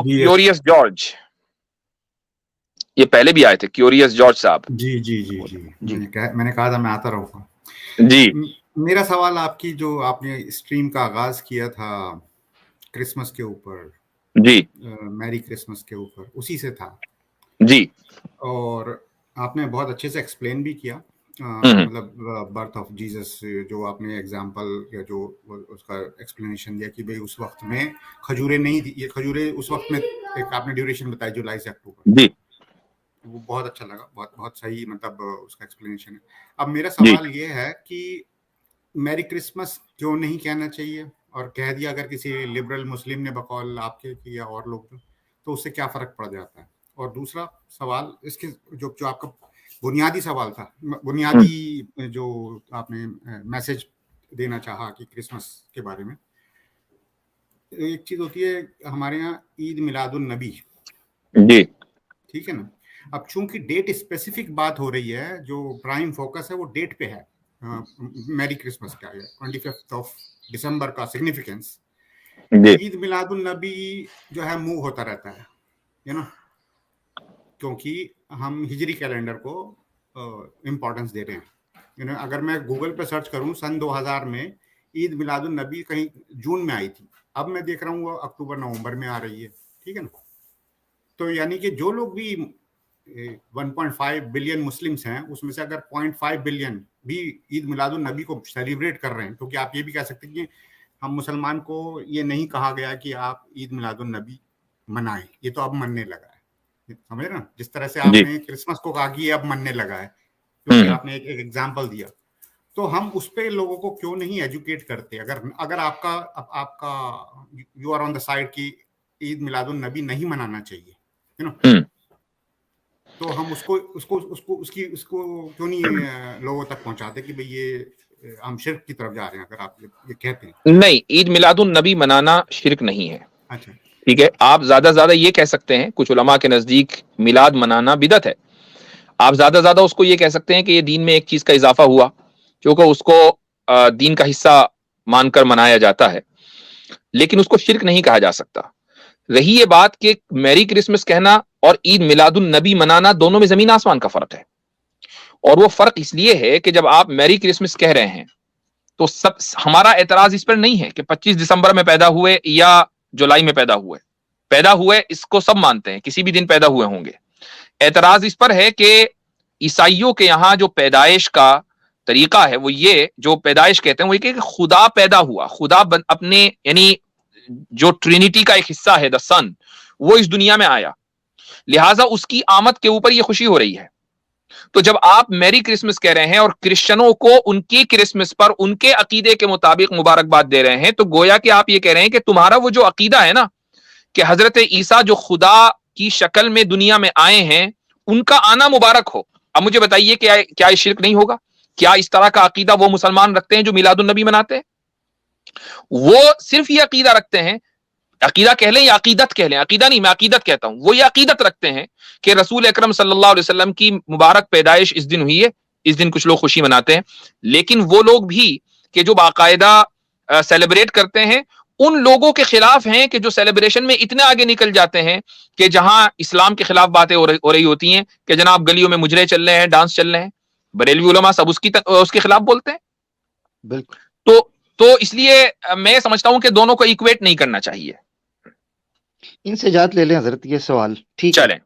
Curious George, یہ پہلے بھی آئے تھے کیوریس جارج صاحب. جی جی جی جی میں نے کہا تھا میں آتا رہوں گا. جی میرا سوال آپ کی جو آپ نے اسٹریم کا آغاز کیا تھا کرسمس کے اوپر، جی میری کرسمس کے اوپر، اسی سے تھا. جی اور آپ نے بہت اچھے سے ایکسپلین بھی کیا، مطلب برتھ آف جیزس جو آپ نے ایگزامپل یا جو اس کا ایکسپلینیشن دیا کہ بھئی اس وقت میں کھجوریں نہیں تھی، یہ کھجوریں اس وقت میں ایک آپ نے ڈیوریشن بتائی جولائی سے اکتوبر. جی وہ بہت اچھا لگا، بہت صحیح مطلب اس کا ایکسپلینیشن ہے. اب میرا سوال یہ ہے کہ میری کرسمس کیوں نہیں کہنا چاہیے، اور کہہ دیا اگر کسی لبرل مسلم نے بقول آپ کے یا اور لوگ تو اس سے کیا فرق پڑ جاتا ہے؟ اور دوسرا سوال اس کے جو آپ کا بنیادی سوال تھا، بنیادی جو آپ نے میسج دینا چاہا کہ کرسمس کے بارے میں، ایک چیز ہوتی ہے ہمارے یہاں عید میلاد النبی، جی ٹھیک ہے نا. اب چونکہ ڈیٹ اسپیسیفک بات ہو رہی ہے، جو پرائم فوکس ہے وہ ڈیٹ پہ ہے. میری کرسمس کا 25 آف دسمبر کا سگنیفیکنس. عید میلاد النبی جو ہے موو ہوتا رہتا ہے نا، کیونکہ ہم ہجری کیلنڈر کو امپورٹنس دے رہے ہیں. اگر میں گوگل پہ سرچ کروں سن 2000 میں عید میلاد النبی کہیں جون میں آئی تھی، اب میں دیکھ رہا ہوں وہ اکتوبر نومبر میں آ رہی ہے، ٹھیک ہے نا. تو یعنی کہ جو لوگ بھی 1.5 بلین مسلمس ہیں، اس میں سے اگر 0.5 بلین بھی عید میلاد النبی کو سیلیبریٹ کر رہے ہیں، کیونکہ آپ یہ بھی کہہ سکتے ہیں کہ ہم مسلمان کو یہ نہیں کہا گیا کہ آپ عید میلاد النبی منائیں، یہ تو اب مننے لگا ہے، سمجھ رہے نا. جس طرح سے آپ نے کرسمس کو کہا کہ یہ اب مننے لگا ہے کیونکہ آپ نے ایک ایگزامپل دیا، تو ہم اس پہ لوگوں کو کیوں نہیں ایجوکیٹ کرتے؟ اگر آپ کا you are on the side کی عید میلاد النبی نہیں منانا چاہیے نا، تو ہم اس کو کیوں نہیں لوگوں تک پہنچاتے کہ بھئی یہ ہم شرک کی طرف جا رہے ہیں؟ اگر آپ یہ کہتے ہیں. نہیں، عید میلاد النبی منانا شرک نہیں ہے. اچھا ٹھیک ہے، آپ زیادہ سے زیادہ یہ کہہ سکتے ہیں، کچھ علماء کے نزدیک میلاد منانا بدعت ہے. آپ زیادہ سے زیادہ اس کو یہ کہہ سکتے ہیں کہ یہ دین میں ایک چیز کا اضافہ ہوا کیونکہ اس کو دین کا حصہ مان کر منایا جاتا ہے، لیکن اس کو شرک نہیں کہا جا سکتا. رہی یہ بات کہ میری کرسمس کہنا اور عید میلاد النبی منانا دونوں میں زمین آسمان کا فرق ہے. اور وہ فرق اس لیے ہے کہ جب آپ میری کرسمس کہہ رہے ہیں تو ہمارا اعتراض اس پر نہیں ہے کہ 25 دسمبر میں پیدا ہوئے یا جولائی میں پیدا ہوئے، اس کو سب مانتے ہیں، کسی بھی دن پیدا ہوئے ہوں گے. اعتراض اس پر ہے کہ عیسائیوں کے یہاں جو پیدائش کا طریقہ ہے وہ یہ، جو پیدائش کہتے ہیں وہ یہ کہ خدا پیدا ہوا، خدا اپنے یعنی جو ٹرینیٹی کا ایک حصہ ہے دا سن، وہ اس دنیا میں آیا، لہٰذا اس کی آمد کے اوپر یہ خوشی ہو رہی ہے. تو جب آپ میری کرسمس کہہ رہے ہیں اور کرسچنوں کو ان کی کرسمس پر ان کے عقیدے کے مطابق مبارکباد دے رہے ہیں، تو گویا کہ آپ یہ کہہ رہے ہیں کہ تمہارا وہ جو عقیدہ ہے نا کہ حضرت عیسیٰ جو خدا کی شکل میں دنیا میں آئے ہیں ان کا آنا مبارک ہو. اب مجھے بتائیے کہ کیا یہ شرک نہیں ہوگا؟ کیا اس طرح کا عقیدہ وہ مسلمان رکھتے ہیں جو میلاد النبی مناتے ہیں؟ وہ صرف یہ عقیدہ رکھتے ہیں، عقیدہ کہہ لیں یا عقیدت کہہ لیں، عقیدہ نہیں، میں عقیدت کہتا ہوں، وہ یہ عقیدت رکھتے ہیں کہ رسول اکرم صلی اللہ علیہ وسلم کی مبارک پیدائش اس دن ہوئی ہے، اس دن کچھ لوگ خوشی مناتے ہیں. لیکن وہ لوگ بھی کہ جو باقاعدہ سیلیبریٹ کرتے ہیں ان لوگوں کے خلاف ہیں کہ جو سیلیبریشن میں اتنے آگے نکل جاتے ہیں کہ جہاں اسلام کے خلاف باتیں ہو رہی ہوتی ہیں کہ جناب گلیوں میں مجرے چل رہے ہیں، ڈانس چل رہے ہیں، بریلوی علماء سب اس کے خلاف بولتے ہیں. بالکل. تو اس لیے میں سمجھتا ہوں کہ دونوں کو ایکویٹ نہیں کرنا چاہیے. ان سے اجازت لے لیں حضرت، یہ سوال ٹھیک چلیں.